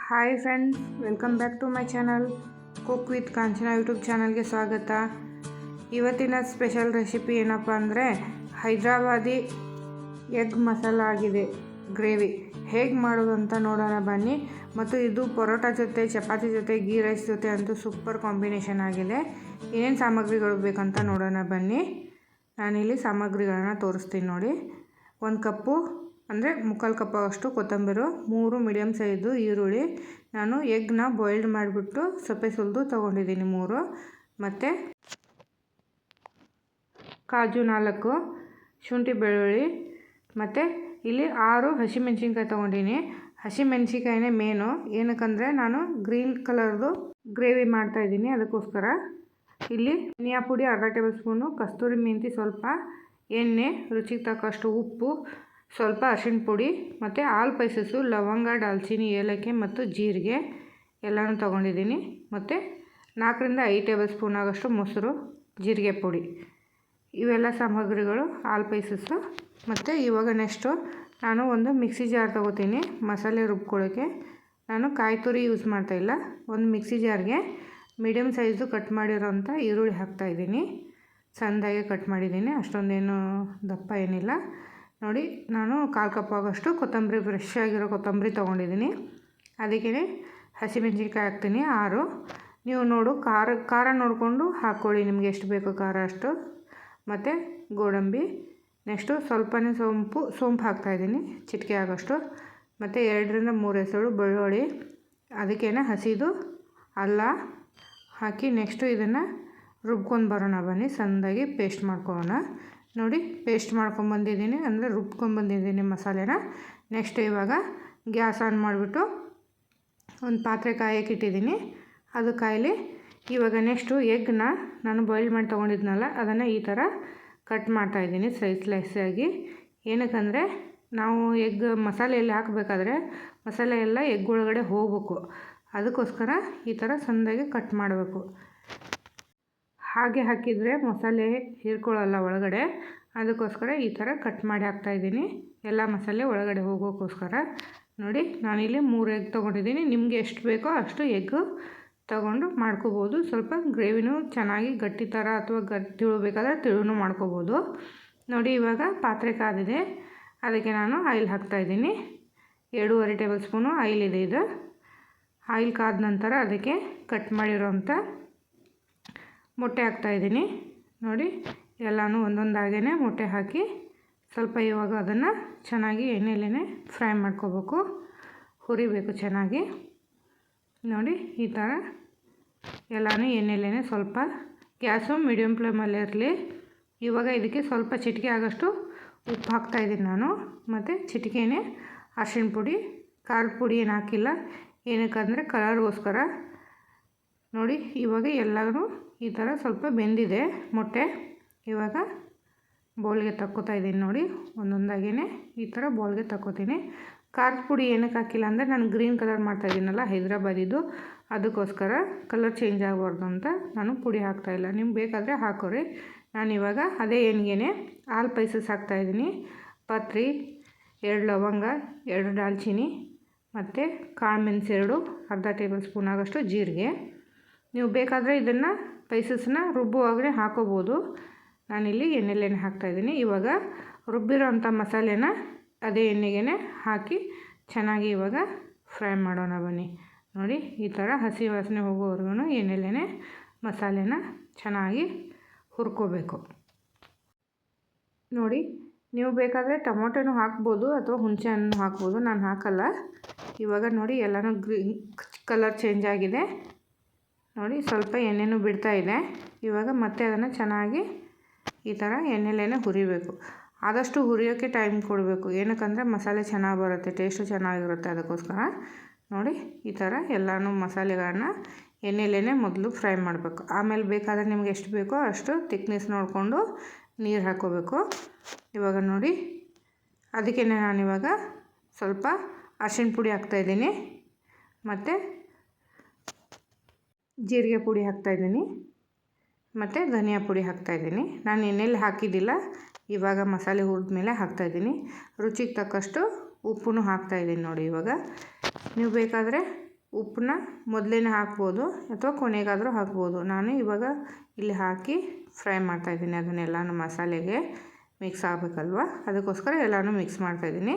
Hi friends, welcome back to my channel cook with Kanchana YouTube ಚಾನಲ್ಗೆ ಸ್ವಾಗತ. ಇವತ್ತಿನ special recipe ಏನಪ್ಪ ಅಂದರೆ ಹೈದ್ರಾಬಾದಿ ಎಗ್ ಮಸಾಲ ಆಗಿದೆ ಗ್ರೇವಿ. ಹೇಗೆ ಮಾಡೋದು ಅಂತ ನೋಡೋಣ ಬನ್ನಿ. ಮತ್ತು ಇದು ಪರೋಟ ಜೊತೆ, ಚಪಾತಿ ಜೊತೆ, ಗೀ ರೈಸ್ ಜೊತೆ ಅಂತೂ ಸೂಪರ್ ಕಾಂಬಿನೇಷನ್ ಆಗಿದೆ. ಏನೇನು ಸಾಮಗ್ರಿಗಳು ಬೇಕಂತ ನೋಡೋಣ ಬನ್ನಿ. ನಾನಿಲ್ಲಿ ಸಾಮಗ್ರಿಗಳನ್ನ ತೋರಿಸ್ತೀನಿ ನೋಡಿ. 1 ಕಪ್ಪು ಅಂದರೆ 3/4 ಕಪ್ ಅಷ್ಟು ಕೊತ್ತಂಬರಿ, 3 ಮೀಡಿಯಮ್ ಸೈಜು ಈರುಳ್ಳಿ, ನಾನು ಎಗ್ನ ಬಾಯ್ಲ್ಡ್ ಮಾಡಿಬಿಟ್ಟು ಸಪ್ಪೆ ಸುಲಿದು ತೊಗೊಂಡಿದ್ದೀನಿ 3, ಮತ್ತು ಕಾಜು 4, ಶುಂಠಿ ಬೆಳ್ಳುಳ್ಳಿ, ಮತ್ತು ಇಲ್ಲಿ 6 ಹಸಿಮೆಣ್ಸಿನ್ಕಾಯಿ ತೊಗೊಂಡಿನಿ. ಹಸಿಮೆಣ್ಸಿನ್ಕಾಯಿನೇ ಮೇನು, ಏನಕ್ಕಂದರೆ ನಾನು ಗ್ರೀನ್ ಕಲರ್ದು ಗ್ರೇವಿ ಮಾಡ್ತಾಯಿದ್ದೀನಿ, ಅದಕ್ಕೋಸ್ಕರ. ಇಲ್ಲಿ ಧನಿಯಾ ಪುಡಿ ಅರ್ಧ ಟೇಬಲ್ ಸ್ಪೂನು, ಕಸ್ತೂರಿ ಮೆಂತಿ ಸ್ವಲ್ಪ, ಎಣ್ಣೆ, ರುಚಿಗೆ ತಕ್ಕಷ್ಟು ಉಪ್ಪು, ಸ್ವಲ್ಪ ಅರಿಶಿಣ ಪುಡಿ, ಮತ್ತು ಆಲ್ ಸ್ಪೈಸಸ್ಸು ಲವಂಗ, ದಾಲ್ಚಿನ್ನಿ, ಏಲಕ್ಕಿ ಮತ್ತು ಜೀರಿಗೆ ಎಲ್ಲನೂ ತೊಗೊಂಡಿದ್ದೀನಿ. ಮತ್ತು 4ರಿಂದ 5 ಟೇಬಲ್ ಸ್ಪೂನ್ ಆಗೋಷ್ಟು ಮೊಸರು, ಜೀರಿಗೆ ಪುಡಿ, ಇವೆಲ್ಲ ಸಾಮಗ್ರಿಗಳು ಆಲ್ ಸ್ಪೈಸಸ್ಸು. ಮತ್ತು ಇವಾಗ ನೆಕ್ಸ್ಟು ನಾನು ಒಂದು ಮಿಕ್ಸಿ ಜಾರ್ ತೊಗೋತೀನಿ ಮಸಾಲೆ ರುಬ್ಕೊಳ್ಳೋಕ್ಕೆ. ನಾನು ಕಾಯಿ ತುರಿ ಯೂಸ್ ಮಾಡ್ತಾಯಿಲ್ಲ. ಒಂದು ಮಿಕ್ಸಿ ಜಾರ್ಗೆ ಮೀಡಿಯಮ್ ಸೈಜು ಕಟ್ ಮಾಡಿರೋಂಥ ಈರುಳ್ಳಿ ಹಾಕ್ತಾಯಿದ್ದೀನಿ. ಸಣ್ಣದಾಗೆ ಕಟ್ ಮಾಡಿದ್ದೀನಿ, ಅಷ್ಟೊಂದೇನು ದಪ್ಪ ಏನಿಲ್ಲ ನೋಡಿ. ನಾನು 1/4 ಕಪ್ ಆಗೋಷ್ಟು ಕೊತ್ತಂಬರಿ, ಫ್ರೆಶ್ ಆಗಿರೋ ಕೊತ್ತಂಬರಿ ತೊಗೊಂಡಿದ್ದೀನಿ. ಅದಕ್ಕೇ ಹಸಿಮೆಣ್ಸಿನ್ಕಾಯಿ ಹಾಕ್ತೀನಿ 6. ನೀವು ಖಾರ ನೋಡಿಕೊಂಡು ಹಾಕ್ಕೊಳ್ಳಿ, ನಿಮ್ಗೆ ಎಷ್ಟು ಬೇಕೋ ಖಾರ ಅಷ್ಟು. ಮತ್ತು ಗೋಡಂಬಿ, ನೆಕ್ಸ್ಟು ಸ್ವಲ್ಪನೇ ಸೋಂಪು ಹಾಕ್ತಾಯಿದ್ದೀನಿ, ಚಿಟಿಕೆ ಆಗೋಷ್ಟು. ಮತ್ತು 2ರಿಂದ 3 ಎಸಳು ಬೆಳ್ಳುಳ್ಳಿ, ಅದಕ್ಕೇ ಹಸಿದು ಅಲ್ಲ ಹಾಕಿ ನೆಕ್ಸ್ಟು ಇದನ್ನು ರುಬ್ಕೊಂಡು ಬರೋಣ ಬನ್ನಿ. ಸಣ್ಣದಾಗಿ ಪೇಸ್ಟ್ ಮಾಡ್ಕೊಳ್ಳೋಣ ನೋಡಿ. ಪೇಸ್ಟ್ ಮಾಡ್ಕೊಂಬಂದಿದ್ದೀನಿ, ಅಂದರೆ ರುಬ್ಕೊಂಬಂದಿದ್ದೀನಿ ಮಸಾಲೆನ. ನೆಕ್ಸ್ಟ್ ಇವಾಗ ಗ್ಯಾಸ್ ಆನ್ ಮಾಡಿಬಿಟ್ಟು ಒಂದು ಪಾತ್ರೆ ಕಾಯಕ್ಕೆ ಇಟ್ಟಿದ್ದೀನಿ. ಅದು ಕಾಯಲಿ. ಇವಾಗ ನೆಕ್ಸ್ಟು ಎಗ್ನ ನಾನು ಬಾಯ್ಲ್ ಮಾಡಿ ತೊಗೊಂಡಿದ್ನಲ್ಲ, ಅದನ್ನು ಈ ಥರ ಕಟ್ ಮಾಡ್ತಾಯಿದ್ದೀನಿ ಸ್ಲೈಸಾಗಿ. ಏನಕ್ಕಂದರೆ ನಾವು ಎಗ್ ಮಸಾಲೆಯಲ್ಲಿ ಹಾಕಬೇಕಾದ್ರೆ ಮಸಾಲೆ ಎಲ್ಲ ಎಗ್ ಒಳಗಡೆ ಹೋಗಬೇಕು, ಅದಕ್ಕೋಸ್ಕರ ಈ ಥರ ಸಣ್ಣದಾಗಿ ಕಟ್ ಮಾಡಬೇಕು. ಹಾಗೆ ಹಾಕಿದರೆ ಮಸಾಲೆ ಹೀರ್ಕೊಳ್ಳಲ್ಲ ಒಳಗಡೆ, ಅದಕ್ಕೋಸ್ಕರ ಈ ಥರ ಕಟ್ ಮಾಡಿ ಹಾಕ್ತಾಯಿದ್ದೀನಿ, ಎಲ್ಲ ಮಸಾಲೆ ಒಳಗಡೆ ಹೋಗೋಕ್ಕೋಸ್ಕರ. ನೋಡಿ, ನಾನಿಲ್ಲಿ 3 ಎಗ್ ತೊಗೊಂಡಿದ್ದೀನಿ. ನಿಮಗೆ ಎಷ್ಟು ಬೇಕೋ ಅಷ್ಟು ಎಗ್ಗು ತೊಗೊಂಡು ಮಾಡ್ಕೋಬೋದು. ಸ್ವಲ್ಪ ಗ್ರೇವಿನೂ ಚೆನ್ನಾಗಿ ಗಟ್ಟಿ ಥರ ಅಥವಾ ತಿಳು ಬೇಕಾದರೆ ತಿಳುನೂ ಮಾಡ್ಕೋಬೋದು ನೋಡಿ. ಇವಾಗ ಪಾತ್ರೆ ಕಾದಿದೆ, ಅದಕ್ಕೆ ನಾನು ಆಯಿಲ್ ಹಾಕ್ತಾಯಿದ್ದೀನಿ. 2.5 ಟೇಬಲ್ ಸ್ಪೂನು ಆಯಿಲ್ ಇದೆ. ಇದು ಆಯಿಲ್ ಕಾದ ನಂತರ ಅದಕ್ಕೆ ಕಟ್ ಮಾಡಿರೋಂಥ ಮೊಟ್ಟೆ ಹಾಕ್ತಾಯಿದ್ದೀನಿ ನೋಡಿ. ಎಲ್ಲನೂ ಒಂದೊಂದಾಗೇ ಮೊಟ್ಟೆ ಹಾಕಿ ಸ್ವಲ್ಪ ಇವಾಗ ಅದನ್ನು ಚೆನ್ನಾಗಿ ಎಣ್ಣೆಲೇ ಫ್ರೈ ಮಾಡ್ಕೋಬೇಕು, ಹುರಿಬೇಕು ಚೆನ್ನಾಗಿ ನೋಡಿ. ಈ ಥರ ಎಲ್ಲನೂ ಎಣ್ಣೆಲೇ ಸ್ವಲ್ಪ ಗ್ಯಾಸು ಮೀಡಿಯಮ್ ಫ್ಲೇಮಲ್ಲೇ ಇರಲಿ. ಇವಾಗ ಇದಕ್ಕೆ ಸ್ವಲ್ಪ ಚಿಟಿಕೆ ಆಗೋಷ್ಟು ಉಪ್ಪು ಹಾಕ್ತಾಯಿದ್ದೀನಿ ನಾನು, ಮತ್ತು ಚಿಟಿಕೆನೇ ಅರಿಶಿಣ ಪುಡಿ. ಖಾರದ ಪುಡಿ ಏನು ಹಾಕಿಲ್ಲ, ಏನಕ್ಕಂದರೆ ಕಲರ್ಗೋಸ್ಕರ ನೋಡಿ. ಇವಾಗ ಎಲ್ಲನೂ ಈ ಥರ ಸ್ವಲ್ಪ ಬೆಂದಿದೆ ಮೊಟ್ಟೆ. ಇವಾಗ ಬೌಲ್ಗೆ ತಕ್ಕೋತಾ ಇದ್ದೀನಿ ನೋಡಿ, ಒಂದೊಂದಾಗೇ ಈ ಥರ ಬೌಲ್ಗೆ ತಕ್ಕೋತೀನಿ. ಖಾರದ ಪುಡಿ ಏನಕ್ಕೆ ಹಾಕಿಲ್ಲ ಅಂದರೆ ನಾನು ಗ್ರೀನ್ ಕಲರ್ ಮಾಡ್ತಾಯಿದ್ದೀನಲ್ಲ ಹೈದ್ರಾಬಾದಿದು, ಅದಕ್ಕೋಸ್ಕರ ಕಲರ್ ಚೇಂಜ್ ಆಗಬಾರ್ದು ಅಂತ ನಾನು ಪುಡಿ ಹಾಕ್ತಾಯಿಲ್ಲ. ನಿಮ್ಗೆ ಬೇಕಾದರೆ ಹಾಕೋರಿ. ನಾನಿವಾಗ ಅದೇ ಎಣ್ಣೆಗೆ ಆಲ್ ಸ್ಪೈಸಸ್ ಹಾಕ್ತಾಯಿದ್ದೀನಿ. ಪತ್ರಿ, 2 ಲವಂಗ, 2 ದಾಲ್ಚಿನ್ನಿ, ಮತ್ತು ಕಾಳು ಮೆಣಸು 2, ಅರ್ಧ ಟೇಬಲ್ ಸ್ಪೂನ್ ಆಗೋಷ್ಟು ಜೀರಿಗೆ. ನೀವು ಬೇಕಾದರೆ ಇದನ್ನು ಸ್ಪೈಸಸ್ನ ರುಬ್ಬುವಾಗಲೇ ಹಾಕೋಬೋದು. ನಾನಿಲ್ಲಿ ಎಣ್ಣೆಲೇ ಹಾಕ್ತಾಯಿದ್ದೀನಿ. ಇವಾಗ ರುಬ್ಬಿರೋಂಥ ಮಸಾಲೆನ ಅದೇ ಎಣ್ಣೆಗೆ ಹಾಕಿ ಚೆನ್ನಾಗಿ ಇವಾಗ ಫ್ರೈ ಮಾಡೋಣ ಬನ್ನಿ ನೋಡಿ. ಈ ಥರ ಹಸಿ ವಾಸನೆ ಹೋಗೋವರೆಗೂ ಎಣ್ಣೆಲೇ ಮಸಾಲೆನ ಚೆನ್ನಾಗಿ ಹುರ್ಕೋಬೇಕು ನೋಡಿ. ನೀವು ಬೇಕಾದರೆ ಟೊಮೊಟೊನೂ ಹಾಕ್ಬೋದು ಅಥವಾ ಹುಣಸೆ ಹಣ್ಣು ಹಾಕ್ಬೋದು, ನಾನು ಹಾಕಲ್ಲ. ಇವಾಗ ನೋಡಿ ಎಲ್ಲನೂ ಕಲರ್ ಚೇಂಜ್ ಆಗಿದೆ ನೋಡಿ, ಸ್ವಲ್ಪ ಎಣ್ಣೆನೂ ಬಿಡ್ತಾ ಇದೆ. ಇವಾಗ ಮತ್ತೆ ಅದನ್ನು ಚೆನ್ನಾಗಿ ಈ ಥರ ಎಣ್ಣೆಲೇ ಹುರಿಬೇಕು. ಆದಷ್ಟು ಹುರಿಯೋಕ್ಕೆ ಟೈಮ್ ಕೊಡಬೇಕು, ಏನಕ್ಕಂದರೆ ಮಸಾಲೆ ಚೆನ್ನಾಗಿ ಬರುತ್ತೆ, ಟೇಸ್ಟು ಚೆನ್ನಾಗಿರುತ್ತೆ, ಅದಕ್ಕೋಸ್ಕರ ನೋಡಿ. ಈ ಥರ ಎಲ್ಲನೂ ಮಸಾಲೆಗಳನ್ನ ಎಣ್ಣೆಲೇ ಮೊದಲು ಫ್ರೈ ಮಾಡಬೇಕು. ಆಮೇಲೆ ಬೇಕಾದರೆ ನಿಮ್ಗೆ ಎಷ್ಟು ಬೇಕೋ ಅಷ್ಟು ತಿಕ್ನೆಸ್ ನೋಡಿಕೊಂಡು ನೀರು ಹಾಕ್ಕೋಬೇಕು. ಇವಾಗ ನೋಡಿ, ಅದಕ್ಕೇ ನಾನಿವಾಗ ಸ್ವಲ್ಪ ಅರಿಶಿಣ ಪುಡಿ ಹಾಕ್ತಾಯಿದ್ದೀನಿ, ಮತ್ತು ಜೀರಿಗೆ ಪುಡಿ ಹಾಕ್ತಾಯಿದ್ದೀನಿ, ಮತ್ತು ಧನಿಯಾ ಪುಡಿ ಹಾಕ್ತಾಯಿದ್ದೀನಿ. ನಾನು ಎಣ್ಣೆಲಿ ಹಾಕಿದ್ದಿಲ್ಲ, ಇವಾಗ ಮಸಾಲೆ ಹುರಿದ ಮೇಲೆ ಹಾಕ್ತಾಯಿದ್ದೀನಿ. ರುಚಿಗೆ ತಕ್ಕಷ್ಟು ಉಪ್ಪು ಹಾಕ್ತಾಯಿದ್ದೀನಿ ನೋಡಿ. ಇವಾಗ ನೀವು ಬೇಕಾದರೆ ಉಪ್ಪನ್ನ ಮೊದಲೇ ಹಾಕ್ಬೋದು ಅಥವಾ ಕೊನೆಗಾದರೂ ಹಾಕ್ಬೋದು. ನಾನು ಇವಾಗ ಇಲ್ಲಿ ಹಾಕಿ ಫ್ರೈ ಮಾಡ್ತಾಯಿದ್ದೀನಿ. ಅದನ್ನೆಲ್ಲನೂ ಮಸಾಲೆಗೆ ಮಿಕ್ಸ್ ಆಗಬೇಕಲ್ವ, ಅದಕ್ಕೋಸ್ಕರ ಎಲ್ಲನೂ ಮಿಕ್ಸ್ ಮಾಡ್ತಾಯಿದ್ದೀನಿ.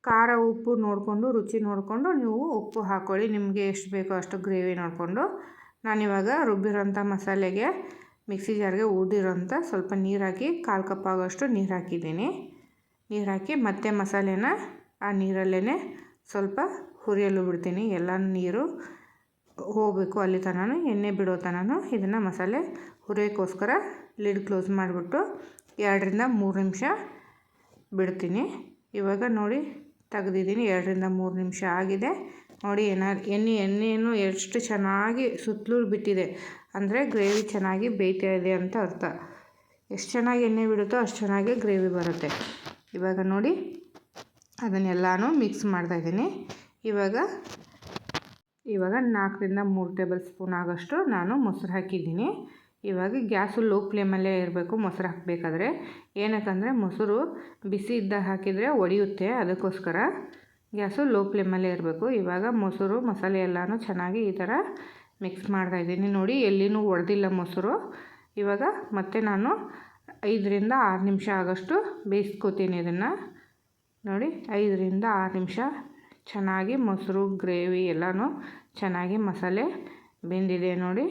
ಖಾರ ಉಪ್ಪು ನೋಡಿಕೊಂಡು, ರುಚಿ ನೋಡಿಕೊಂಡು ನೀವು ಉಪ್ಪು ಹಾಕ್ಕೊಳ್ಳಿ, ನಿಮಗೆ ಎಷ್ಟು ಬೇಕೋ ಅಷ್ಟು ಗ್ರೇವಿ ನೋಡಿಕೊಂಡು. ನಾನಿವಾಗ ರುಬ್ಬಿರೋಂಥ ಮಸಾಲೆಗೆ ಮಿಕ್ಸಿ ಜಾರ್ಗೆ ಉಳಿದಿರೋಂಥ ಸ್ವಲ್ಪ ನೀರು ಹಾಕಿ 1/4 ಕಪ್ ಆಗೋಷ್ಟು ನೀರು ಹಾಕಿದ್ದೀನಿ. ನೀರು ಹಾಕಿ ಮತ್ತೆ ಮಸಾಲೆನ ಆ ನೀರಲ್ಲೇ ಸ್ವಲ್ಪ ಹುರಿಯಲು ಬಿಡ್ತೀನಿ. ಎಲ್ಲ ನೀರು ಹೋಗಬೇಕು ಅಲ್ಲಿ ತನಕ, ಎಣ್ಣೆ ಬಿಡೋ ತನಕ ಇದನ್ನು ಮಸಾಲೆ ಹುರಿಯೋಕ್ಕೋಸ್ಕರ ಲಿಡ್ ಕ್ಲೋಸ್ ಮಾಡಿಬಿಟ್ಟು 2 ರಿಂದ 3 ನಿಮಿಷ ಬಿಡ್ತೀನಿ. ಇವಾಗ ನೋಡಿ ತೆಗೆದಿದ್ದೀನಿ, 2 ರಿಂದ 3 ನಿಮಿಷ ಆಗಿದೆ. ನೋಡಿ ಎಣ್ಣೆಯನ್ನು ಎಷ್ಟು ಚೆನ್ನಾಗಿ ಸುತ್ತಲೂ ಬಿಟ್ಟಿದೆ ಅಂದರೆ ಗ್ರೇವಿ ಚೆನ್ನಾಗಿ ಬೇಯ್ತಾ ಇದೆ ಅಂತ ಅರ್ಥ. ಎಷ್ಟು ಚೆನ್ನಾಗಿ ಎಣ್ಣೆ ಬಿಡುತ್ತೋ ಅಷ್ಟು ಚೆನ್ನಾಗಿ ಗ್ರೇವಿ ಬರುತ್ತೆ. ಇವಾಗ ನೋಡಿ ಅದನ್ನೆಲ್ಲನೂ ಮಿಕ್ಸ್ ಮಾಡ್ತಾಯಿದ್ದೀನಿ. ಇವಾಗ 4 ರಿಂದ 3 ಟೇಬಲ್ ಸ್ಪೂನ್ ಆಗೋಷ್ಟು ನಾನು ಮೊಸರು ಹಾಕಿದ್ದೀನಿ. ಇವಾಗ ಗ್ಯಾಸು ಲೋ ಫ್ಲೇಮಲ್ಲೇ ಇರಬೇಕು ಮೊಸರು ಹಾಕಬೇಕಾದ್ರೆ. ಏನಕ್ಕಂದರೆ ಮೊಸರು ಬಿಸಿ ಇದ್ದಾಗ ಹಾಕಿದರೆ ಒಡೆಯುತ್ತೆ, ಅದಕ್ಕೋಸ್ಕರ ಗ್ಯಾಸು ಲೋ ಫ್ಲೇಮಲ್ಲೇ ಇರಬೇಕು. ಇವಾಗ ಮೊಸರು ಮಸಾಲೆ ಎಲ್ಲನೂ ಚೆನ್ನಾಗಿ ಈ ಥರ ಮಿಕ್ಸ್ ಮಾಡ್ತಾಯಿದ್ದೀನಿ. ನೋಡಿ ಎಲ್ಲಿನೂ ಒಡೆದಿಲ್ಲ ಮೊಸರು. ಇವಾಗ ಮತ್ತೆ ನಾನು 5 ರಿಂದ 6 ನಿಮಿಷ ಆಗೋಷ್ಟು ಬೇಯಿಸ್ಕೊತೀನಿ ಇದನ್ನು. ನೋಡಿ 5 ರಿಂದ 6 ನಿಮಿಷ ಚೆನ್ನಾಗಿ ಮೊಸರು ಗ್ರೇವಿ ಎಲ್ಲನೂ ಚೆನ್ನಾಗಿ ಮಸಾಲೆ ಬೆಂದಿದೆ. ನೋಡಿ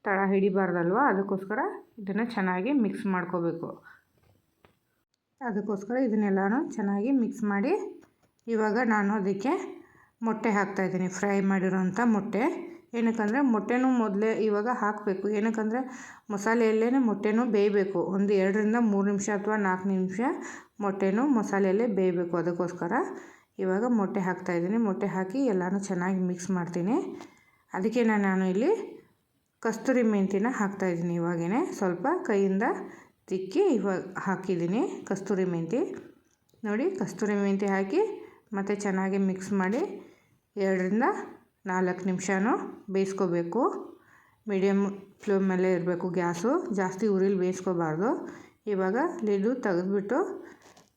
ತಳ ಹಿಡಿಬಾರ್ದಲ್ವ, ಅದಕ್ಕೋಸ್ಕರ ಇದನ್ನು ಚೆನ್ನಾಗಿ ಮಿಕ್ಸ್ ಮಾಡ್ಕೋಬೇಕು. ಅದಕ್ಕೋಸ್ಕರ ಇದನ್ನೆಲ್ಲನೂ ಚೆನ್ನಾಗಿ ಮಿಕ್ಸ್ ಮಾಡಿ ಇವಾಗ ನಾನು ಅದಕ್ಕೆ ಮೊಟ್ಟೆ ಹಾಕ್ತಾಯಿದ್ದೀನಿ, ಫ್ರೈ ಮಾಡಿರೋಂಥ ಮೊಟ್ಟೆ. ಏನಕ್ಕಂದರೆ ಮೊಟ್ಟೆನೂ ಮೊದಲೇ ಇವಾಗ ಹಾಕಬೇಕು. ಏನಕ್ಕಂದರೆ ಮಸಾಲೆಯಲ್ಲೇ ಮೊಟ್ಟೆನೂ ಬೇಯಬೇಕು. ಒಂದು 2 ರಿಂದ 3 ನಿಮಿಷ ಅಥವಾ 4 ನಿಮಿಷ ಮೊಟ್ಟೆನೂ ಮಸಾಲೆಯಲ್ಲೇ ಬೇಯಬೇಕು. ಅದಕ್ಕೋಸ್ಕರ ಇವಾಗ ಮೊಟ್ಟೆ ಹಾಕ್ತಾಯಿದ್ದೀನಿ. ಮೊಟ್ಟೆ ಹಾಕಿ ಎಲ್ಲನೂ ಚೆನ್ನಾಗಿ ಮಿಕ್ಸ್ ಮಾಡ್ತೀನಿ. ಅದಕ್ಕೆ ನಾನು ಇಲ್ಲಿ ಕಸ್ತೂರಿ ಮೆಂತಿನ ಹಾಕ್ತಾಯಿದ್ದೀನಿ. ಇವಾಗೇ ಸ್ವಲ್ಪ ಕೈಯಿಂದ ತಿಕ್ಕಿ ಇವಾಗ ಹಾಕಿದ್ದೀನಿ ಕಸ್ತೂರಿ ಮೆಂತಿ. ನೋಡಿ ಕಸ್ತೂರಿ ಮೆಂತಿ ಹಾಕಿ ಮತ್ತು ಚೆನ್ನಾಗಿ ಮಿಕ್ಸ್ ಮಾಡಿ 2 ರಿಂದ 4 ನಿಮಿಷನೂ ಬೇಯಿಸ್ಕೋಬೇಕು. ಮೀಡಿಯಮ್ ಫ್ಲೇಮಲ್ಲೇ ಇರಬೇಕು ಗ್ಯಾಸು, ಜಾಸ್ತಿ ಉರಿಲಿ ಬೇಯಿಸ್ಕೋಬಾರ್ದು. ಇವಾಗ ಲಿಡ್ಡು ತೆಗೆದ್ಬಿಟ್ಟು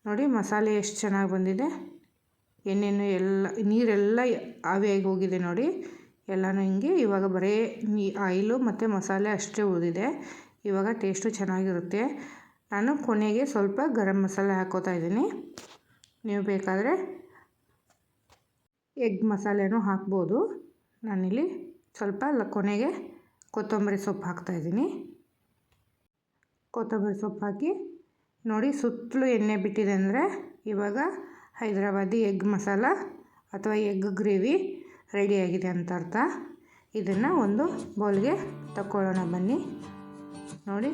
ನೋಡಿ ಮಸಾಲೆ ಎಷ್ಟು ಚೆನ್ನಾಗಿ ಬಂದಿದೆ. ಎಣ್ಣೆನೂ ನೀರೆಲ್ಲ ಆವಿಯಾಗಿ ಹೋಗಿದೆ ನೋಡಿ ಎಲ್ಲನೂ ಹಿಂಗೆ. ಇವಾಗ ಬರೀ ಆಯಿಲು ಮತ್ತು ಮಸಾಲೆ ಅಷ್ಟೇ ಉಳಿದಿದೆ. ಇವಾಗ ಟೇಸ್ಟು ಚೆನ್ನಾಗಿರುತ್ತೆ. ನಾನು ಕೊನೆಗೆ ಸ್ವಲ್ಪ ಗರಂ ಮಸಾಲೆ ಹಾಕ್ಕೋತಾ ಇದ್ದೀನಿ. ನೀವು ಬೇಕಾದರೆ ಎಗ್ ಮಸಾಲೆನೂ ಹಾಕ್ಬೋದು. ನಾನಿಲ್ಲಿ ಸ್ವಲ್ಪ ಕೊನೆಗೆ ಕೊತ್ತಂಬರಿ ಸೊಪ್ಪು ಹಾಕ್ತಾಯಿದ್ದೀನಿ. ಕೊತ್ತಂಬರಿ ಸೊಪ್ಪು ಹಾಕಿ ನೋಡಿ ಸುತ್ತಲೂ ಎಣ್ಣೆ ಬಿಟ್ಟಿದೆ ಅಂದರೆ ಇವಾಗ ಹೈದರಾಬಾದಿ ಎಗ್ ಮಸಾಲ ಅಥವಾ ಎಗ್ ಗ್ರೇವಿ ರೆಡಿಯಾಗಿದೆ ಅಂತ ಅರ್ಥ. ಇದನ್ನು ಒಂದು ಬೌಲ್ಗೆ ತಗೊಳ್ಳೋಣ ಬನ್ನಿ. ನೋಡಿ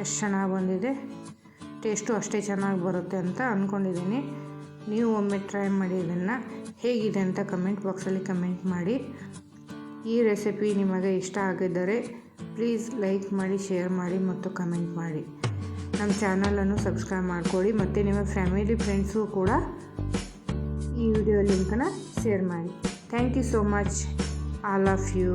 ಎಷ್ಟು ಚೆನ್ನಾಗಿ ಬಂದಿದೆ. ಟೇಸ್ಟು ಅಷ್ಟೇ ಚೆನ್ನಾಗಿ ಬರುತ್ತೆ ಅಂತ ಅಂದ್ಕೊಂಡಿದ್ದೀನಿ. ನೀವು ಒಮ್ಮೆ ಟ್ರೈ ಮಾಡಿ ಇದನ್ನು, ಹೇಗಿದೆ ಅಂತ ಕಮೆಂಟ್ ಬಾಕ್ಸಲ್ಲಿ ಕಮೆಂಟ್ ಮಾಡಿ. ಈ ರೆಸಿಪಿ ನಿಮಗೆ ಇಷ್ಟ ಆಗಿದ್ದರೆ ಪ್ಲೀಸ್ ಲೈಕ್ ಮಾಡಿ, ಶೇರ್ ಮಾಡಿ ಮತ್ತು ಕಮೆಂಟ್ ಮಾಡಿ. ನಮ್ಮ ಚಾನಲನ್ನು ಸಬ್ಸ್ಕ್ರೈಬ್ ಮಾಡ್ಕೊಳ್ಳಿ ಮತ್ತು ನಿಮ್ಮ ಫ್ಯಾಮಿಲಿ ಫ್ರೆಂಡ್ಸು ಕೂಡ ಈ ವಿಡಿಯೋ ಲಿಂಕನ್ನು ಶೇರ್ ಮಾಡಿ. Thank you so much, all of you.